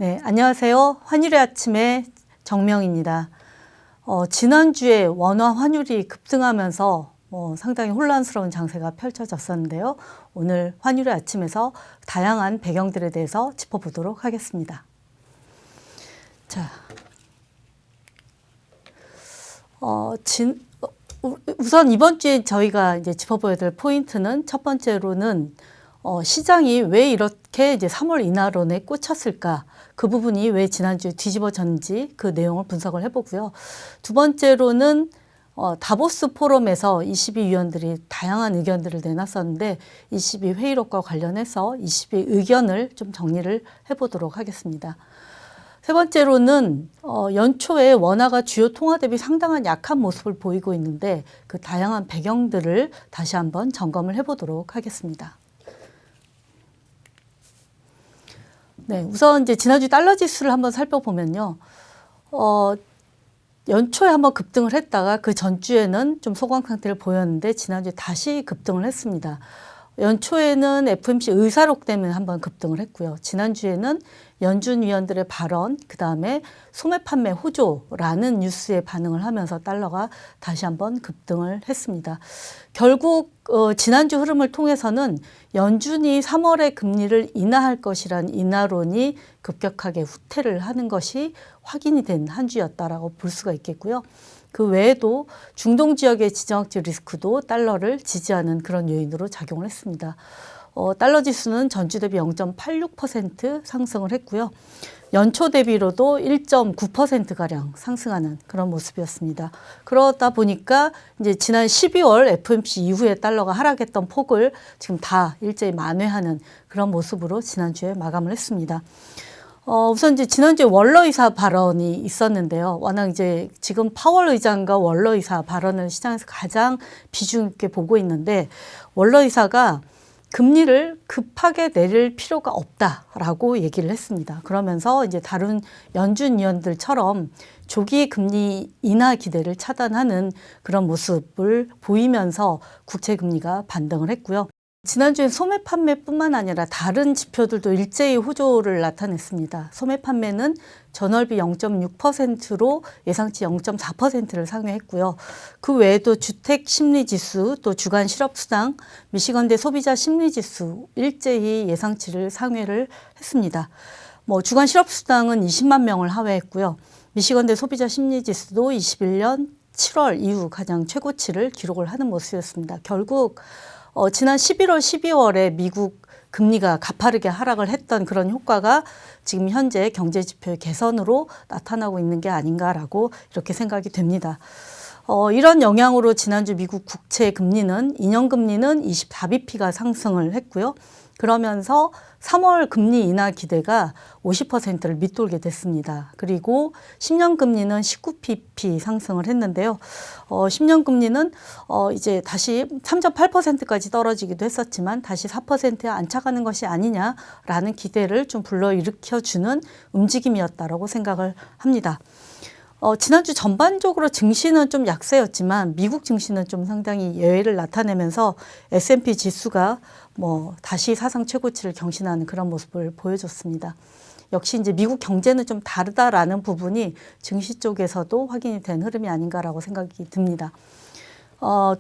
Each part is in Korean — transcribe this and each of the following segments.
네, 안녕하세요. 환율의 아침의 정명입니다. 지난주에 원화 환율이 급등하면서 상당히 혼란스러운 장세가 펼쳐졌었는데요. 오늘 환율의 아침에서 다양한 배경들에 대해서 짚어보도록 하겠습니다. 자, 우선 이번 주에 저희가 이제 짚어봐야 될 포인트는 첫 번째로는 시장이 왜 이렇게 이제 3월 인하론에 꽂혔을까? 그 부분이 왜 지난주에 뒤집어졌는지 그 내용을 분석을 해보고요. 두 번째로는 다보스 포럼에서 22위원들이 다양한 의견들을 내놨었는데 22 회의록과 관련해서 22 의견을 좀 정리를 해보도록 하겠습니다. 세 번째로는 연초에 원화가 주요 통화 대비 상당한 약한 모습을 보이고 있는데 그 다양한 배경들을 다시 한번 점검을 해보도록 하겠습니다. 네, 우선 이제 지난주 달러 지수를 한번 살펴보면요. 연초에 한번 급등을 했다가 그 전주에는 좀 소강 상태를 보였는데 지난주에 다시 급등을 했습니다. 연초에는 FOMC 의사록 때문에 한번 급등을 했고요. 지난주에는 연준 위원들의 발언, 그 다음에 소매 판매 호조라는 뉴스에 반응을 하면서 달러가 다시 한번 급등을 했습니다. 결국 지난주 흐름을 통해서는 연준이 3월에 금리를 인하할 것이란 인하론이 급격하게 후퇴를 하는 것이 확인이 된 한 주였다라고 볼 수가 있겠고요. 그 외에도 중동 지역의 지정학적 리스크도 달러를 지지하는 그런 요인으로 작용을 했습니다. 달러 지수는 전주 대비 0.86% 상승을 했고요. 연초 대비로도 1.9%가량 상승하는 그런 모습이었습니다. 그러다 보니까 이제 지난 12월 FOMC 이후에 달러가 하락했던 폭을 지금 다 일제히 만회하는 그런 모습으로 지난주에 마감을 했습니다. 우선 이제 지난주에 월러 의사 발언이 있었는데요. 워낙 이제 지금 파월 의장과 월러 의사 발언을 시장에서 가장 비중 있게 보고 있는데 월러 의사가 금리를 급하게 내릴 필요가 없다라고 얘기를 했습니다. 그러면서 이제 다른 연준 위원들처럼 조기 금리 인하 기대를 차단하는 그런 모습을 보이면서 국채 금리가 반등을 했고요. 지난주에 소매 판매뿐만 아니라 다른 지표들도 일제히 호조를 나타냈습니다. 소매 판매는 전월비 0.6%로 예상치 0.4%를 상회했고요. 그 외에도 주택 심리지수, 또 주간 실업수당, 미시건대 소비자 심리지수 일제히 예상치를 상회를 했습니다. 주간 실업수당은 20만 명을 하회했고요. 미시건대 소비자 심리지수도 21년 7월 이후 가장 최고치를 기록을 하는 모습이었습니다. 결국 지난 11월, 12월에 미국 금리가 가파르게 하락을 했던 그런 효과가 지금 현재 경제 지표의 개선으로 나타나고 있는 게 아닌가라고 이렇게 생각이 됩니다. 이런 영향으로 지난주 미국 국채 금리는 2년 금리는 24bp가 상승을 했고요. 그러면서 3월 금리 인하 기대가 50%를 밑돌게 됐습니다. 그리고 10년 금리는 19bp 상승을 했는데요. 10년 금리는 이제 다시 3.8%까지 떨어지기도 했었지만 다시 4%에 안착하는 것이 아니냐라는 기대를 좀 불러일으켜주는 움직임이었다라고 생각을 합니다. 지난주 전반적으로 증시는 좀 약세였지만 미국 증시는 좀 상당히 예외를 나타내면서 S&P 지수가 다시 사상 최고치를 경신하는 그런 모습을 보여줬습니다. 역시 이제 미국 경제는 좀 다르다라는 부분이 증시 쪽에서도 확인이 된 흐름이 아닌가라고 생각이 듭니다.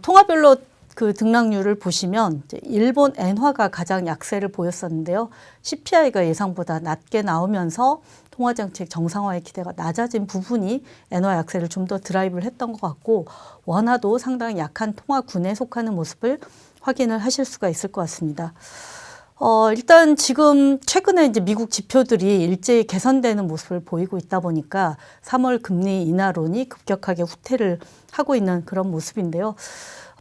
통화별로 그 등락률을 보시면 이제 일본 엔화가 가장 약세를 보였었는데요. CPI가 예상보다 낮게 나오면서 통화정책 정상화의 기대가 낮아진 부분이 엔화 약세를 좀 더 드라이브를 했던 것 같고 원화도 상당히 약한 통화군에 속하는 모습을 확인을 하실 수가 있을 것 같습니다. 일단 지금 최근에 이제 미국 지표들이 일제히 개선되는 모습을 보이고 있다 보니까 3월 금리 인하론이 급격하게 후퇴를 하고 있는 그런 모습인데요.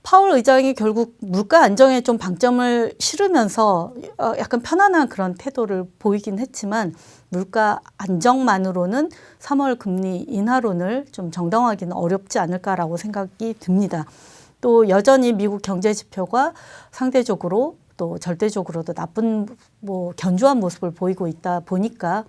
파월 의장이 결국 물가 안정에 좀 방점을 실으면서 약간 편안한 그런 태도를 보이긴 했지만 물가 안정만으로는 3월 금리 인하론을 좀 정당화하기는 어렵지 않을까라고 생각이 듭니다. 또 여전히 미국 경제 지표가 상대적으로 또 절대적으로도 나쁜 견조한 모습을 보이고 있다 보니까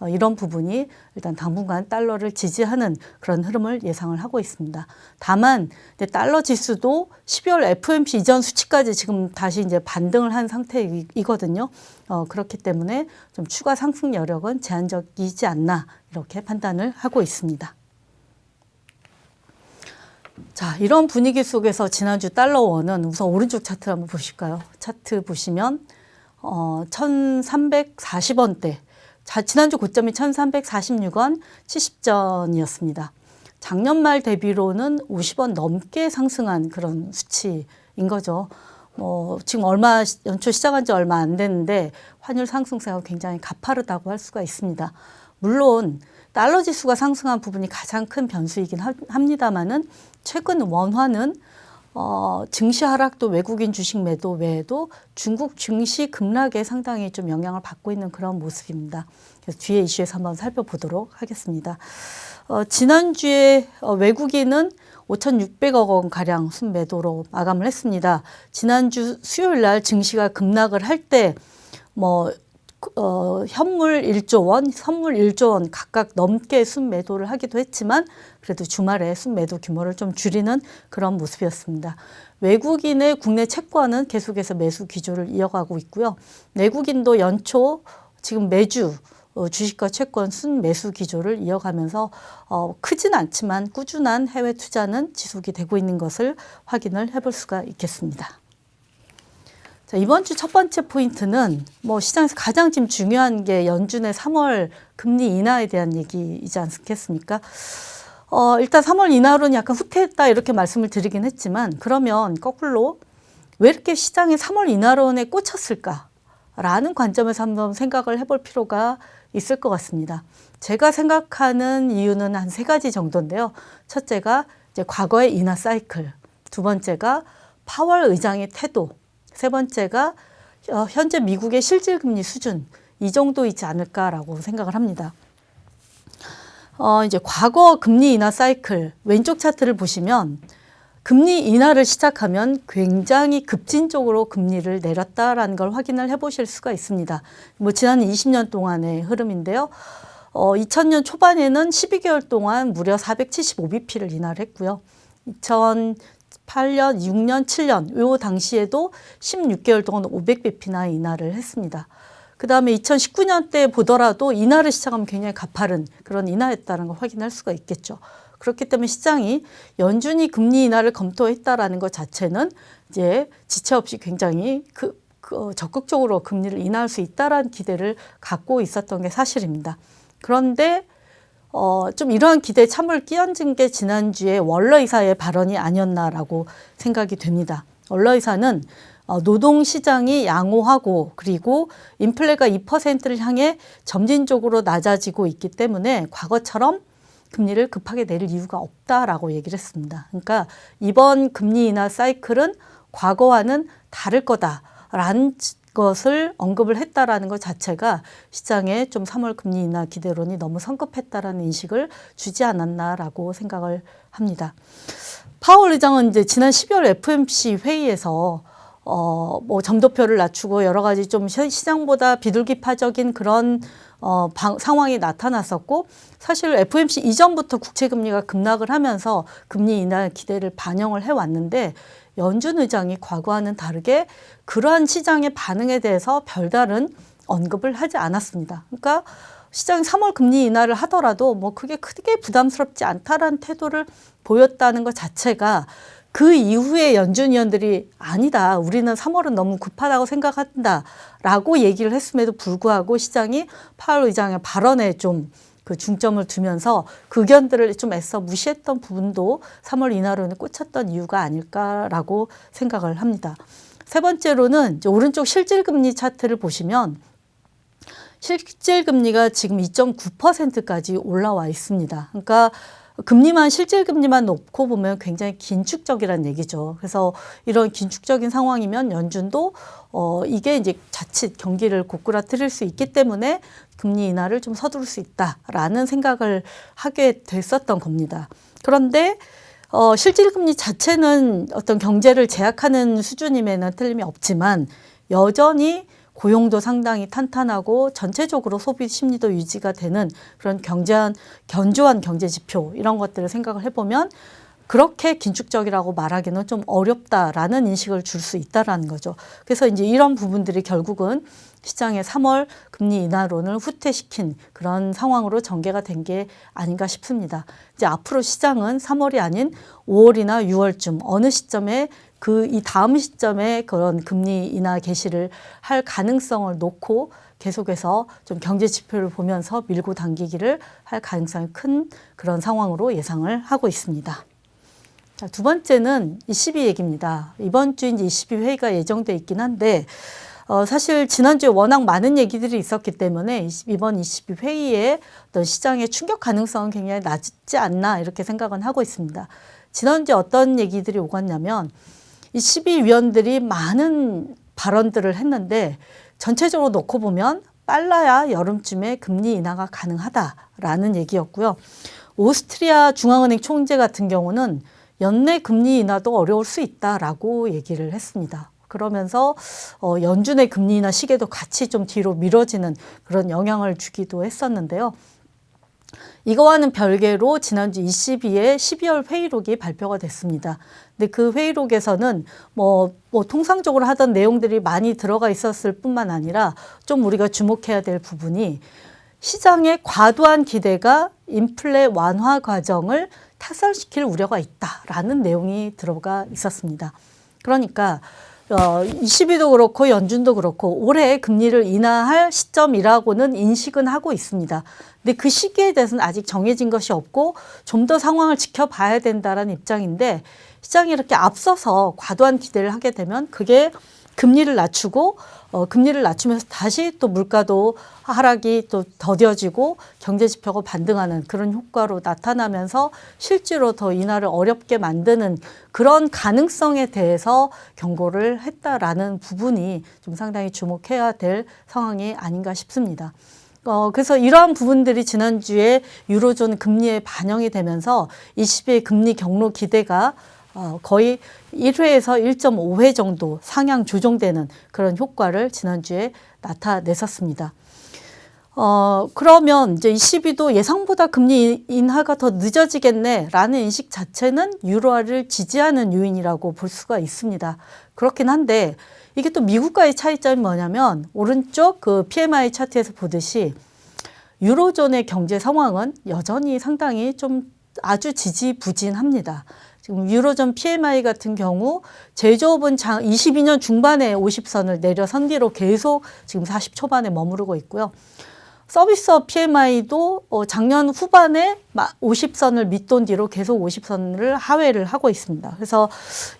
이런 부분이 일단 당분간 달러를 지지하는 그런 흐름을 예상을 하고 있습니다. 다만 달러 지수도 12월 FOMC 이전 수치까지 지금 다시 이제 반등을 한 상태이거든요. 그렇기 때문에 좀 추가 상승 여력은 제한적이지 않나 이렇게 판단을 하고 있습니다. 자, 이런 분위기 속에서 지난주 달러 원은 우선 오른쪽 차트 한번 보실까요? 차트 보시면 1340원대, 지난주 고점이 1346원 70전이었습니다. 작년 말 대비로는 50원 넘게 상승한 그런 수치인 거죠. 지금 연초 시작한 지 얼마 안 됐는데 환율 상승세가 굉장히 가파르다고 할 수가 있습니다. 물론 달러 지수가 상승한 부분이 가장 큰 변수이긴 합니다만은 최근 원화는 증시 하락도 외국인 주식 매도 외에도 중국 증시 급락에 상당히 좀 영향을 받고 있는 그런 모습입니다. 그래서 뒤에 이슈에서 한번 살펴보도록 하겠습니다. 지난주에 외국인은 5,600억 원 가량 순매도로 마감을 했습니다. 지난주 수요일 날 증시가 급락을 할 때 현물 1조 원, 선물 1조 원 각각 넘게 순매도를 하기도 했지만 그래도 주말에 순매도 규모를 좀 줄이는 그런 모습이었습니다. 외국인의 국내 채권은 계속해서 매수 기조를 이어가고 있고요. 내국인도 연초 지금 매주 주식과 채권 순매수 기조를 이어가면서 크진 않지만 꾸준한 해외 투자는 지속이 되고 있는 것을 확인을 해볼 수가 있겠습니다. 자, 이번 주 첫 번째 포인트는 시장에서 가장 지금 중요한 게 연준의 3월 금리 인하에 대한 얘기이지 않겠습니까? 일단 3월 인하로는 약간 후퇴했다 이렇게 말씀을 드리긴 했지만 그러면 거꾸로 왜 이렇게 시장이 3월 인하론에 꽂혔을까라는 관점에서 한번 생각을 해볼 필요가 있을 것 같습니다. 제가 생각하는 이유는 한 3가지 정도인데요. 첫째가 이제 과거의 인하 사이클, 두 번째가 파월 의장의 태도, 세 번째가 현재 미국의 실질금리 수준, 이 정도이지 않을까라고 생각을 합니다. 이제 과거 금리 인하 사이클, 왼쪽 차트를 보시면 금리 인하를 시작하면 굉장히 급진적으로 금리를 내렸다라는 걸 확인을 해보실 수가 있습니다. 지난 20년 동안의 흐름인데요. 2000년 초반에는 12개월 동안 무려 475bp를 인하를 했고요. 2008년, 6년, 7년 요 당시에도 16개월 동안 500bp나 인하를 했습니다. 그 다음에 2019년 때 보더라도 인하를 시작하면 굉장히 가파른 그런 인하였다는 걸 확인할 수가 있겠죠. 그렇기 때문에 시장이 연준이 금리 인하를 검토했다라는 것 자체는 이제 지체 없이 굉장히 적극적으로 금리를 인하할 수 있다라는 기대를 갖고 있었던 게 사실입니다. 그런데 좀 이러한 기대에 찬물 끼얹은 게 지난주에 월러 이사의 발언이 아니었나라고 생각이 됩니다. 월러 이사는 노동시장이 양호하고 그리고 인플레가 2%를 향해 점진적으로 낮아지고 있기 때문에 과거처럼 금리를 급하게 내릴 이유가 없다라고 얘기를 했습니다. 그러니까 이번 금리 인하 사이클은 과거와는 다를 거다라는 것을 언급을 했다라는 것 자체가 시장에 좀 3월 금리 인하 기대론이 너무 성급했다라는 인식을 주지 않았나라고 생각을 합니다. 파월 의장은 이제 지난 12월 FOMC 회의에서 점도표를 낮추고 여러 가지 좀 시장보다 비둘기파적인 그런 상황이 나타났었고 사실 FOMC 이전부터 국채금리가 급락을 하면서 금리 인하 기대를 반영을 해왔는데 연준 의장이 과거와는 다르게 그러한 시장의 반응에 대해서 별다른 언급을 하지 않았습니다. 그러니까 시장이 3월 금리 인하를 하더라도 그게 크게 부담스럽지 않다라는 태도를 보였다는 것 자체가 그 이후에 연준 위원들이 아니다. 우리는 3월은 너무 급하다고 생각한다. 라고 얘기를 했음에도 불구하고 시장이 파월 의장의 발언에 좀 그 중점을 두면서 그 의견들을 좀 애써 무시했던 부분도 3월 인하론에 꽂혔던 이유가 아닐까라고 생각을 합니다. 세 번째로는 이제 오른쪽 실질금리 차트를 보시면 실질금리가 지금 2.9%까지 올라와 있습니다. 그러니까 실질금리만 놓고 보면 굉장히 긴축적이라는 얘기죠. 그래서 이런 긴축적인 상황이면 연준도 이게 이제 자칫 경기를 고꾸라뜨릴 수 있기 때문에 금리 인하를 좀 서두를 수 있다라는 생각을 하게 됐었던 겁니다. 그런데 실질금리 자체는 어떤 경제를 제약하는 수준임에는 틀림이 없지만 여전히 고용도 상당히 탄탄하고 전체적으로 소비 심리도 유지가 되는 그런 견조한 경제 지표 이런 것들을 생각을 해보면 그렇게 긴축적이라고 말하기는 좀 어렵다라는 인식을 줄 수 있다라는 거죠. 그래서 이제 이런 부분들이 결국은 시장의 3월 금리 인하론을 후퇴시킨 그런 상황으로 전개가 된 게 아닌가 싶습니다. 이제 앞으로 시장은 3월이 아닌 5월이나 6월쯤 어느 시점에 이 다음 시점에 그런 금리 인하 개시를 할 가능성을 놓고 계속해서 좀 경제 지표를 보면서 밀고 당기기를 할 가능성이 큰 그런 상황으로 예상을 하고 있습니다. 자, 두 번째는 ECB 얘기입니다. 이번 주 이제 ECB 회의가 예정돼 있긴 한데 사실 지난주에 워낙 많은 얘기들이 있었기 때문에 이번 ECB 회의에 어떤 시장의 충격 가능성은 굉장히 낮지 않나 이렇게 생각은 하고 있습니다. 지난주에 어떤 얘기들이 오갔냐면 ECB 위원들이 많은 발언들을 했는데 전체적으로 놓고 보면 빨라야 여름쯤에 금리 인하가 가능하다라는 얘기였고요. 오스트리아 중앙은행 총재 같은 경우는 연내 금리 인하도 어려울 수 있다라고 얘기를 했습니다. 그러면서 연준의 금리 인하 시계도 같이 좀 뒤로 미뤄지는 그런 영향을 주기도 했었는데요. 이거와는 별개로 지난주 ECB의 12월 회의록이 발표가 됐습니다. 근데 그 회의록에서는 뭐 통상적으로 하던 내용들이 많이 들어가 있었을 뿐만 아니라 좀 우리가 주목해야 될 부분이 시장의 과도한 기대가 인플레 완화 과정을 타설시킬 우려가 있다라는 내용이 들어가 있었습니다. 그러니까 ECB도 그렇고 연준도 그렇고 올해 금리를 인하할 시점이라고는 인식은 하고 있습니다. 근데 그 시기에 대해서는 아직 정해진 것이 없고 좀 더 상황을 지켜봐야 된다는 입장인데 시장이 이렇게 앞서서 과도한 기대를 하게 되면 그게 금리를 낮추고 금리를 낮추면서 다시 또 물가도 하락이 또 더뎌지고 경제 지표가 반등하는 그런 효과로 나타나면서 실제로 더 인하를 어렵게 만드는 그런 가능성에 대해서 경고를 했다라는 부분이 좀 상당히 주목해야 될 상황이 아닌가 싶습니다. 그래서 이러한 부분들이 지난주에 유로존 금리에 반영이 되면서 ECB의 금리 경로 기대가 거의 1회에서 1.5회 정도 상향 조정되는 그런 효과를 지난주에 나타냈었습니다. 그러면 이제 ECB도 예상보다 금리 인하가 더 늦어지겠네라는 인식 자체는 유로화를 지지하는 요인이라고 볼 수가 있습니다. 그렇긴 한데 이게 또 미국과의 차이점이 뭐냐면 오른쪽 그 PMI 차트에서 보듯이 유로존의 경제 상황은 여전히 상당히 좀 아주 지지부진합니다. 지금 유로존 PMI 같은 경우 제조업은 22년 중반에 50선을 내려선 뒤로 계속 지금 40 초반에 머무르고 있고요. 서비스업 PMI도 작년 후반에 50선을 밑돈 뒤로 계속 50선을 하회를 하고 있습니다. 그래서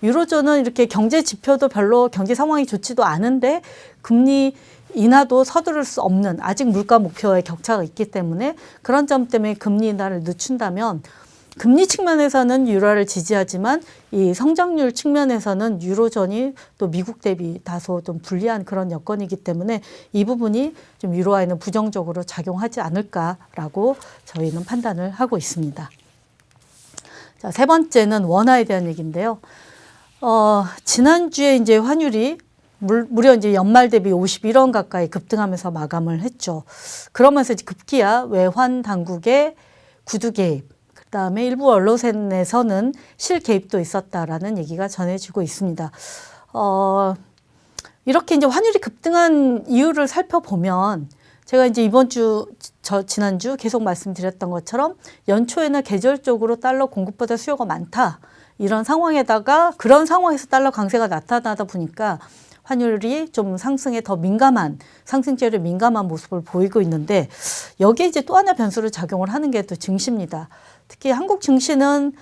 유로존은 이렇게 경제 지표도 별로 경제 상황이 좋지도 않은데 금리 인하도 서두를 수 없는 아직 물가 목표의 격차가 있기 때문에 그런 점 때문에 금리 인하를 늦춘다면 금리 측면에서는 유로화를 지지하지만 이 성장률 측면에서는 유로존이 또 미국 대비 다소 좀 불리한 그런 여건이기 때문에 이 부분이 좀 유로화에는 부정적으로 작용하지 않을까라고 저희는 판단을 하고 있습니다. 자, 세 번째는 원화에 대한 얘기인데요. 지난주에 이제 환율이 무려 이제 연말 대비 51원 가까이 급등하면서 마감을 했죠. 그러면서 이제 급기야 외환 당국의 구두 개입, 그다음에 일부 언론에서는 실개입도 있었다라는 얘기가 전해지고 있습니다. 이렇게 이제 환율이 급등한 이유를 살펴보면 제가 이제 지난주 계속 말씀드렸던 것처럼 연초에는 계절적으로 달러 공급보다 수요가 많다. 이런 상황에다가 그런 상황에서 달러 강세가 나타나다 보니까 환율이 좀 상승에 더 민감한, 상승세에 민감한 모습을 보이고 있는데 여기에 이제 또 하나 변수를 작용을 하는 게 또 증시입니다. 특히 한국 증시는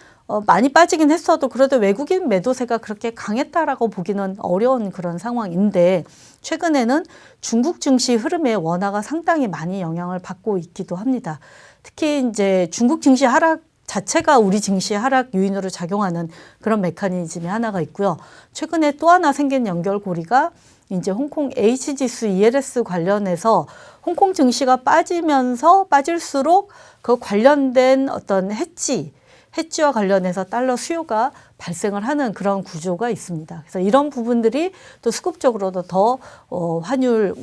많이 빠지긴 했어도 그래도 외국인 매도세가 그렇게 강했다라고 보기는 어려운 그런 상황인데 최근에는 중국 증시 흐름에 원화가 상당히 많이 영향을 받고 있기도 합니다. 특히 이제 중국 증시 하락 자체가 우리 증시 하락 요인으로 작용하는 그런 메커니즘이 하나가 있고요. 최근에 또 하나 생긴 연결고리가 이제 홍콩 H지수 ELS 관련해서 홍콩 증시가 빠지면서 빠질수록 그 관련된 어떤 해지 해지와 관련해서 달러 수요가 발생을 하는 그런 구조가 있습니다. 그래서 이런 부분들이 또 수급적으로도 더 환율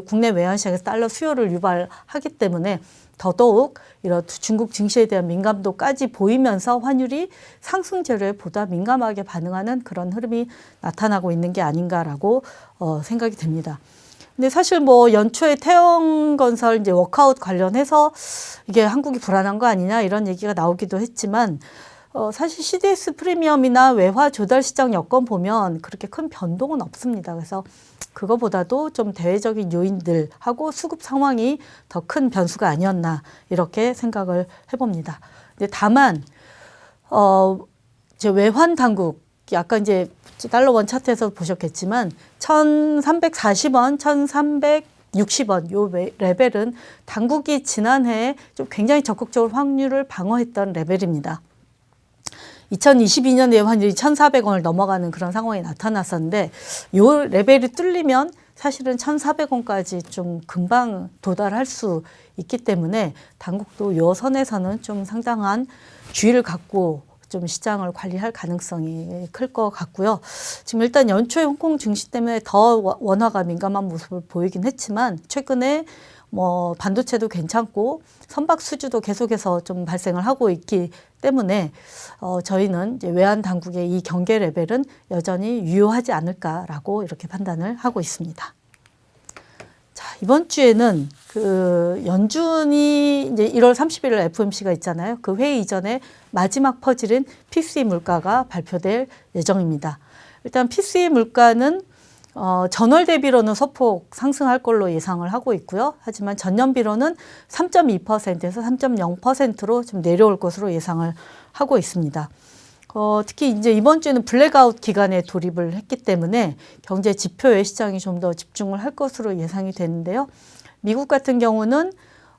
국내 외환시장에서 달러 수요를 유발하기 때문에 더더욱 이런 중국 증시에 대한 민감도까지 보이면서 환율이 상승 재료에 보다 민감하게 반응하는 그런 흐름이 나타나고 있는 게 아닌가라고 생각이 됩니다. 근데 사실 뭐 연초에 태영건설 이제 워크아웃 관련해서 이게 한국이 불안한 거 아니냐 이런 얘기가 나오기도 했지만 사실 CDS 프리미엄이나 외화 조달 시장 여건 보면 그렇게 큰 변동은 없습니다. 그래서 그거보다도 좀 대외적인 요인들하고 수급 상황이 더 큰 변수가 아니었나 이렇게 생각을 해봅니다. 근데 다만 이제 외환 당국 아까 이제 달러 원 차트에서 보셨겠지만 1,340원, 1,360원 요 레벨은 당국이 지난해에 좀 굉장히 적극적으로 환율을 방어했던 레벨입니다. 2022년에 환율이 1,400원을 넘어가는 그런 상황이 나타났었는데 요 레벨이 뚫리면 사실은 1,400원까지 좀 금방 도달할 수 있기 때문에 당국도 요 선에서는 좀 상당한 주의를 갖고 좀 시장을 관리할 가능성이 클 것 같고요. 지금 일단 연초에 홍콩 증시 때문에 더 원화가 민감한 모습을 보이긴 했지만 최근에 뭐 반도체도 괜찮고 선박 수주도 계속해서 좀 발생을 하고 있기 때문에 저희는 이제 외환 당국의 이 경계 레벨은 여전히 유효하지 않을까라고 이렇게 판단을 하고 있습니다. 자, 이번 주에는 그 연준이 이제 1월 30일 FOMC가 있잖아요. 그 회의 이전에 마지막 퍼즐인 PCE 물가가 발표될 예정입니다. 일단 PCE 물가는 전월 대비로는 소폭 상승할 걸로 예상을 하고 있고요. 하지만 전년비로는 3.2%에서 3.0%로 좀 내려올 것으로 예상을 하고 있습니다. 특히 이제 이번 주에는 블랙아웃 기간에 돌입을 했기 때문에 경제 지표에 시장이 좀 더 집중을 할 것으로 예상이 되는데요. 미국 같은 경우는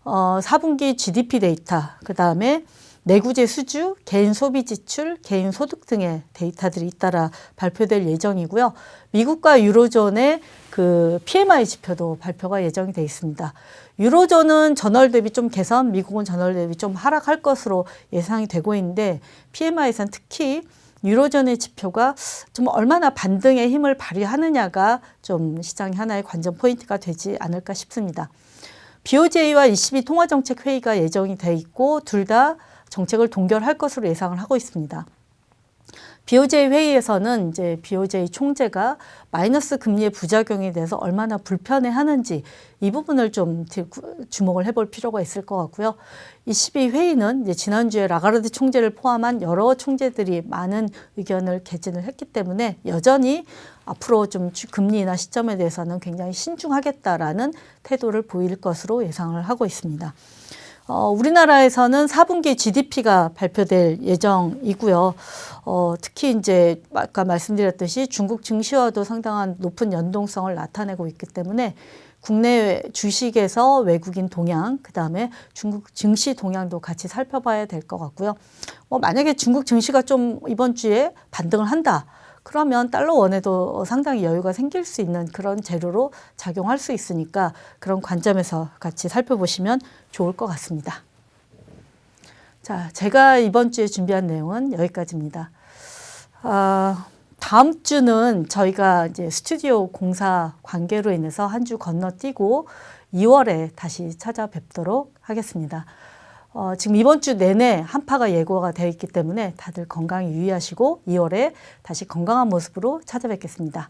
4분기 GDP 데이터, 그 다음에 내구재 수주, 개인 소비 지출, 개인 소득 등의 데이터들이 잇따라 발표될 예정이고요. 미국과 유로존의 그 PMI 지표도 발표가 예정이 돼 있습니다. 유로존은 전월 대비 좀 개선, 미국은 전월 대비 좀 하락할 것으로 예상이 되고 있는데 PMI에서는 특히 유로존의 지표가 좀 얼마나 반등의 힘을 발휘하느냐가 좀 시장의 하나의 관전 포인트가 되지 않을까 싶습니다. BOJ와 ECB 통화정책회의가 예정이 돼 있고 둘 다 정책을 동결할 것으로 예상을 하고 있습니다. BOJ 회의에서는 이제 BOJ 총재가 마이너스 금리의 부작용에 대해서 얼마나 불편해하는지 이 부분을 좀 주목을 해볼 필요가 있을 것 같고요. ECB 회의는 이제 지난주에 라가르드 총재를 포함한 여러 총재들이 많은 의견을 개진을 했기 때문에 여전히 앞으로 좀 금리나 시점에 대해서는 굉장히 신중하겠다라는 태도를 보일 것으로 예상을 하고 있습니다. 우리나라에서는 4분기 GDP가 발표될 예정이고요. 특히 이제 아까 말씀드렸듯이 중국 증시와도 상당한 높은 연동성을 나타내고 있기 때문에 국내 주식에서 외국인 동향, 그 다음에 중국 증시 동향도 같이 살펴봐야 될 것 같고요. 만약에 중국 증시가 좀 이번 주에 반등을 한다. 그러면 달러 원에도 상당히 여유가 생길 수 있는 그런 재료로 작용할 수 있으니까 그런 관점에서 같이 살펴보시면 좋을 것 같습니다. 자, 제가 이번 주에 준비한 내용은 여기까지입니다. 다음 주는 저희가 이제 스튜디오 공사 관계로 인해서 한 주 건너뛰고 2월에 다시 찾아뵙도록 하겠습니다. 지금 이번 주 내내 한파가 예고가 되어 있기 때문에 다들 건강 유의하시고 2월에 다시 건강한 모습으로 찾아뵙겠습니다.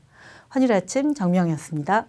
환율의 아침 정미영이었습니다.